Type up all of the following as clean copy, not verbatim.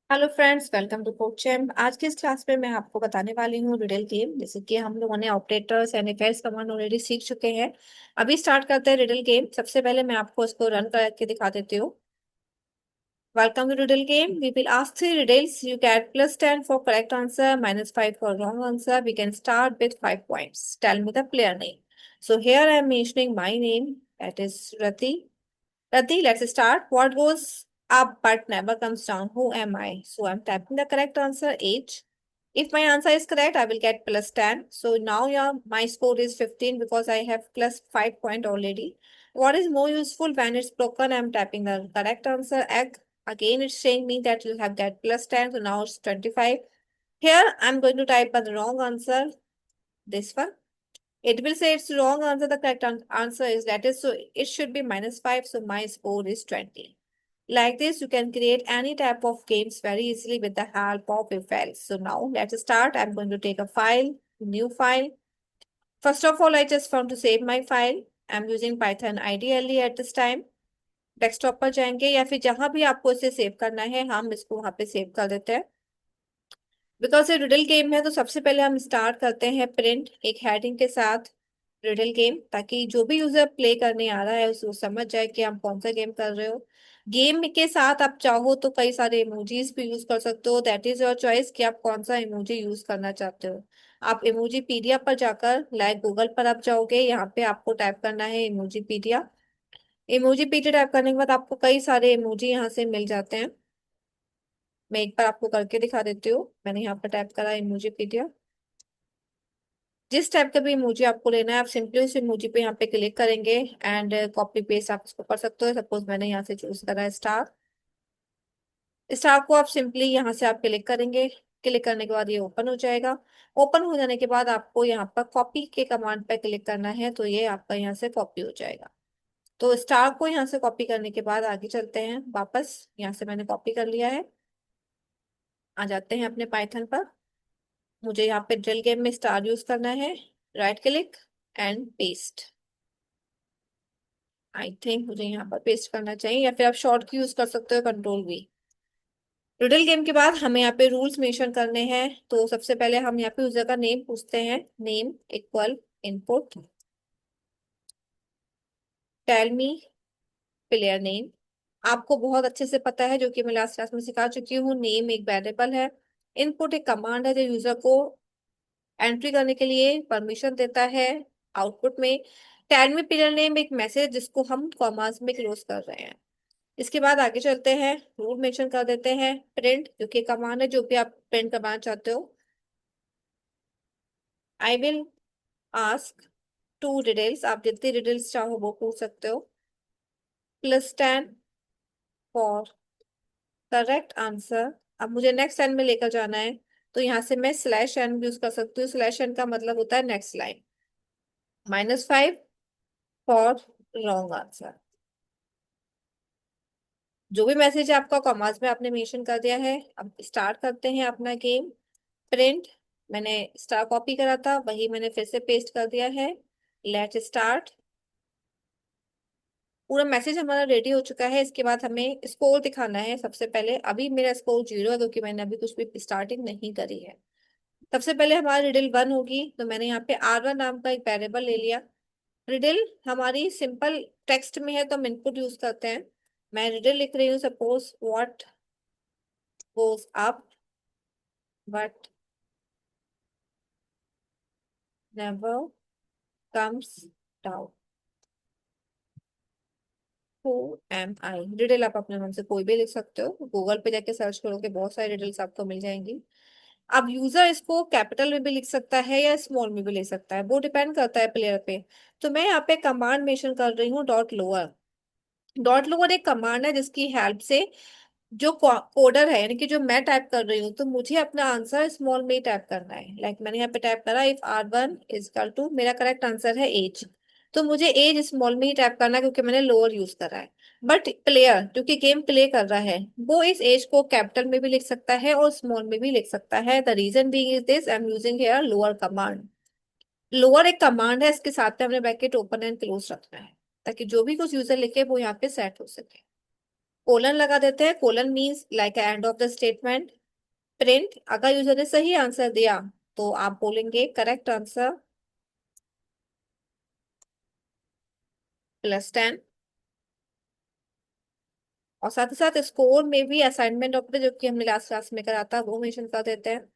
Hello friends, welcome to Code Champ. आज की इस क्लास में मैं आपको बताने वाली हूँ रिडल गेम। जैसे कि हम लोगों ने operators and effects command already सीख चुके हैं। अभी स्टार्ट करते हैं रिडल गेम। सबसे पहले मैं आपको इसको रन करके दिखा देती हूँ। Welcome to riddle game. We will ask three riddles. You get +10 for correct answer, -5 for wrong answer. We can start with 5 points. Tell me the player name. So here I am mentioning my name. That is Rati. Rati, let's start. What goes up but never comes down? Who am I? So I'm typing the correct answer, age. If my answer is correct, I will get +10. So now, yeah, my score is 15 because I have +5 point already. What is more useful when it's broken? I'm typing the correct answer, egg. Again, it's saying me that you'll have get +10. So now it's 25. Here, I'm going to type the wrong answer, this one. It will say it's wrong answer. The correct answer is that is, so it should be -5. So my score is 20. Like this, you can create any type of games very easily with the help of effects. So now let's start. I'm going to take a file, new file. First of all, I just want to save my file. I'm using Python ideally at this time. Desktop पर जाएंगे या फिर जहां भी आपको इसे save करना है, हम इसको वहां पे सेव कर देते हैं। बिकॉज ये रिडल गेम है तो सबसे पहले हम स्टार्ट करते हैं प्रिंट एक हेडिंग के साथ रिडल गेम, ताकि जो भी यूजर प्ले करने आ रहा है उसको समझ जाए कि हम कौन सा गेम कर रहे हो। गेम के साथ आप चाहो तो कई सारे इमोजीज भी यूज कर सकते हो। दैट इज योर चॉइस कि आप कौन सा इमोजी यूज करना चाहते हो। आप इमोजी पीडिया पर जाकर, लाइक गूगल पर आप जाओगे, यहाँ पे आपको टाइप करना है इमोजी पीडिया। इमोजी पीडिया टाइप करने के बाद आपको कई सारे इमोजी यहाँ से मिल जाते हैं। मैं एक बार आपको करके दिखा देती हूँ। मैंने यहाँ पर टाइप करा इमोजी पीडिया। जिस टाइप का भी इमोजी आपको लेना है, आप सिंपली उस इमोजी पे यहाँ पे क्लिक करेंगे एंड कॉपी पेस्ट आप इसको कर सकते हो। सपोज मैंने यहाँ से चूज करा है स्टार। स्टार को आप सिंपली यहाँ से आप क्लिक करेंगे। क्लिक करने के बाद ये ओपन हो जाएगा। ओपन हो जाने के बाद आपको यहाँ पर कॉपी के कमांड पे क्लिक करना है, तो ये आपका यहाँ से कॉपी हो जाएगा। तो स्टार को यहाँ से कॉपी करने के बाद आगे चलते हैं। वापस यहाँ से मैंने कॉपी कर लिया है। आ जाते हैं अपने पाइथन पर। मुझे यहाँ पे ड्रिल गेम में स्टार यूज करना है। Right click and paste. I think मुझे यहाँ पर पेस्ट करना चाहिए, या फिर आप शॉर्ट की यूज कर सकते हो, कंट्रोल V। रिडल गेम के बाद हमें यहाँ पे रूल्स मेंशन करने हैं। तो सबसे पहले हम यहाँ पे यूजर का नेम पूछते हैं। Name equal input, tell me player name. आपको बहुत अच्छे से पता है, जो कि मैं लास्ट क्लास में सिखा चुकी हूँ, नेम एक वेरिएबल है। इनपुट एक कमांड है जो यूजर को एंट्री करने के लिए परमिशन देता है आउटपुट में। टेल मी प्लेयर नेम एक मैसेज जिसको हम कॉमास में क्लोज कर रहे हैं। इसके बाद आगे चलते हैं, रूल मेंशन कर देते हैं। प्रिंट जो कि कमांड है, जो भी आप प्रिंट करना चाहते हो। आई विल आस्क 2 riddles। आप जितनी रिडल्स चाहो वो पूछ सकते हो। +10 फॉर करेक्ट आंसर। अब मुझे नेक्स्ट लाइन में लेकर जाना है, तो यहाँ से मैं /n यूज कर सकती हूँ। /n का मतलब होता है next line. -5 for wrong answer. जो भी मैसेज है आपका कॉमास में आपने मेंशन कर दिया है। अब स्टार्ट करते हैं अपना गेम। प्रिंट, मैंने स्टार कॉपी करा था, वही मैंने फिर से पेस्ट कर दिया है। Let start. पूरा मैसेज हमारा रेडी हो चुका है। इसके बाद हमें स्कोर दिखाना है। सबसे पहले अभी मेरा स्कोर 0 है, क्योंकि मैंने अभी कुछ भी स्टार्टिंग नहीं करी है। सबसे पहले हमारी रिडल 1 होगी, तो मैंने यहाँ पे R1 नाम का एक वेरिएबल ले लिया। रिडल हमारी सिंपल टेक्स्ट में है तो हम इनपुट यूज करते हैं। मैं रिडल लिख रही हूँ, suppose what goes up but never comes down, who am I. Riddle आप अपने मन से कोई भी लिख सकते हो। गूगल पे जाके सर्च करोगे, बहुत सारी रिडल्स आपको मिल जाएंगी। अब यूजर इसको कैपिटल में भी लिख सकता है या स्मॉल में भी ले सकता है, वो डिपेंड करता है प्लेयर पे। तो मैं यहाँ पे कमांड मेंशन कर रही हूँ, डॉट लोअर। डॉट लोअर एक कमांड है जिसकी हेल्प से जो कोडर है, यानी कि जो मैं टाइप कर रही हूँ, तो मुझे अपना आंसर स्मॉल में ही टाइप करना है। लाइक मैंने यहाँ पे टाइप करा, if R1 is equal to, मेरा करेक्ट आंसर है एज, तो मुझे एज स्मॉल में ही टाइप करना है, क्योंकि मैंने लोअर यूज करा है। बट प्लेयर जो कि गेम प्ले कर रहा है, वो इस एज को कैपिटल में भी लिख सकता है और स्मॉल में भी लिख सकता है। The reason being is this, I am using here lower command. Lower एक कमांड है, इसके साथ में हमने ब्रैकेट ओपन एंड क्लोज रखना है, ताकि जो भी कुछ यूजर लिखे वो यहाँ पे सेट हो सके। कोलन लगा देते हैं। Colon means like end of the statement. Print, अगर यूजर ने सही आंसर दिया तो आप बोलेंगे करेक्ट आंसर +10। और साथ ही साथ स्कोर में भी असाइनमेंट ऑपरेटर जो कि हमने लास्ट क्लास में करा था वो मेंशन कर देते हैं।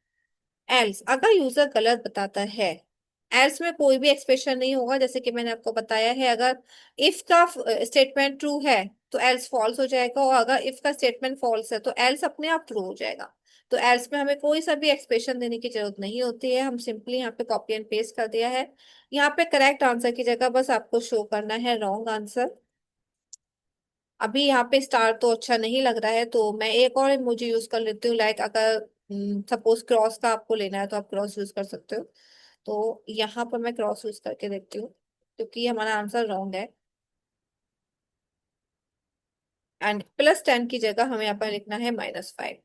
एल्स, अगर यूजर गलत बताता है, एल्स में कोई भी एक्सप्रेशन नहीं होगा। जैसे कि मैंने आपको बताया है, अगर इफ का स्टेटमेंट ट्रू है तो एल्स फॉल्स हो जाएगा, और अगर इफ का स्टेटमेंट फॉल्स है तो एल्स अपने आप ट्रू हो जाएगा। तो एल्स में हमें कोई सा भी एक्सप्रेशन देने की जरूरत नहीं होती है, हम सिंपली यहाँ पे कॉपी एंड पेस्ट कर दिया है। यहाँ पे करेक्ट आंसर की जगह बस आपको शो करना है रॉन्ग आंसर। अभी यहाँ पे स्टार तो अच्छा नहीं लग रहा है, तो मैं एक और इमोजी यूज कर लेती हूँ। लाइक अगर सपोज क्रॉस का आपको लेना है तो आप क्रॉस यूज कर सकते हो। तो यहाँ पर मैं क्रॉस यूज करके देखती हूँ, क्योंकि हमारा आंसर रॉन्ग है। एंड +10 की जगह हमें यहाँ पर लिखना है -5।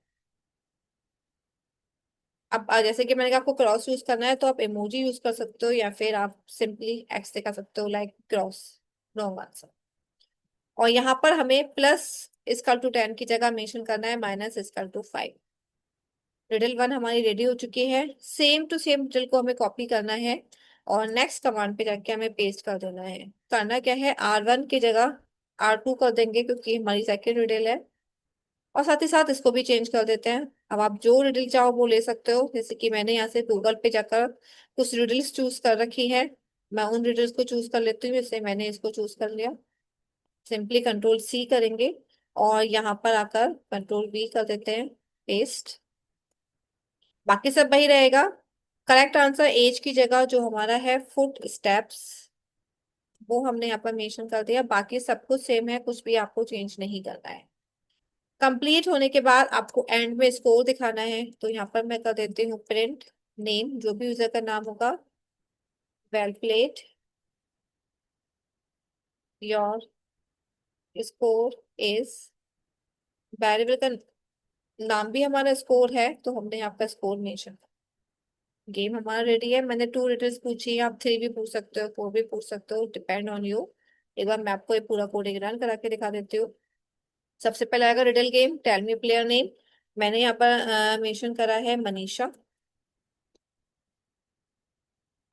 अब जैसे कि मैंने कहा आपको क्रॉस यूज करना है तो आप इमोजी यूज कर सकते हो, या फिर आप सिंपली एक्स दिखा सकते हो, लाइक क्रॉस। Wrong answer. और यहाँ पर हमें +10 की जगह मेंशन करना है -5। रिडल 1 हमारी रेडी हो चुकी है। सेम टू सेम रिडल को हमें कॉपी करना है और नेक्स्ट कमांड पे जाके हमें पेस्ट कर देना है। करना क्या है, R1 की जगह R2 कर देंगे, क्योंकि हमारी सेकेंड रिडल है। और साथ ही साथ इसको भी चेंज कर देते हैं। अब आप जो रिडल चाहो वो ले सकते हो। जैसे कि मैंने यहाँ से गूगल पे जाकर कुछ रिडल्स चूज कर रखी है, मैं उन रिडल्स को चूज कर लेती हूँ। जैसे मैंने इसको चूज कर लिया, सिंपली कंट्रोल C करेंगे और यहाँ पर आकर कंट्रोल V कर देते हैं, पेस्ट। बाकी सब वही रहेगा। करेक्ट आंसर एज की जगह जो हमारा है फुट स्टेप्स, वो हमने यहाँ पर मेंशन कर दिया। बाकी सब कुछ सेम है, कुछ भी आपको चेंज नहीं करना है। कंप्लीट होने के बाद आपको एंड में स्कोर दिखाना है, तो यहाँ पर मैं कर देती हूँ प्रिंट नेम, जो भी यूजर का नाम होगा, well played, your score is. Variable का नाम भी हमारा स्कोर है, तो हमने यहाँ पर स्कोर मेंशन। गेम हमारा रेडी है। मैंने 2 रिडल्स पूछी है, आप 3 भी पूछ सकते हो, 4 भी पूछ सकते हो, डिपेंड ऑन यू। एक बार मैं आपको ये पूरा कोड एक रन करा के दिखा देती हूँ। सबसे पहले आएगा riddle game, tell me player name. मैंने यहाँ पर मेंशन करा है Manisha.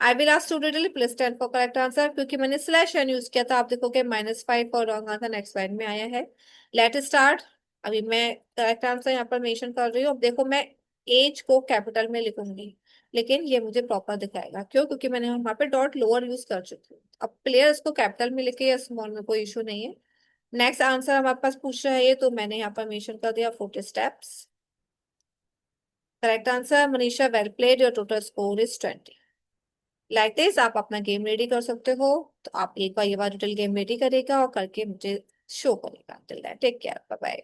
I will ask two riddle +10 for correct answer. क्योंकि मैंने /n यूज किया था, आप देखोगे -5 और रॉन्ग आंसर नेक्स्ट लाइन में आया है। Let start. अभी मैं करेक्ट आंसर यहाँ पर मेंशन कर रही हूँ। अब देखो, मैं एज को कैपिटल में लिखूंगी, लेकिन ये मुझे प्रॉपर दिखाएगा। क्यों? क्योंकि मैंने वहां पे डॉट लोअर यूज कर चुकी हूँ। अब प्लेयर इसको कैपिटल में लिखे या स्मॉल में, कोई इशू नहीं है। नेक्स्ट आंसर हमारे पास पूछ रहा है ये, तो मैंने यहाँ पर मेंशन कर दिया 40 steps. Correct answer Manisha, well played, your total score is 20। Like this आप अपना गेम रेडी कर सकते हो। तो आप एक बार ये वाला डिटेल गेम रेडी करेगा और करके मुझे शो करेगा। Till that take care, bye bye.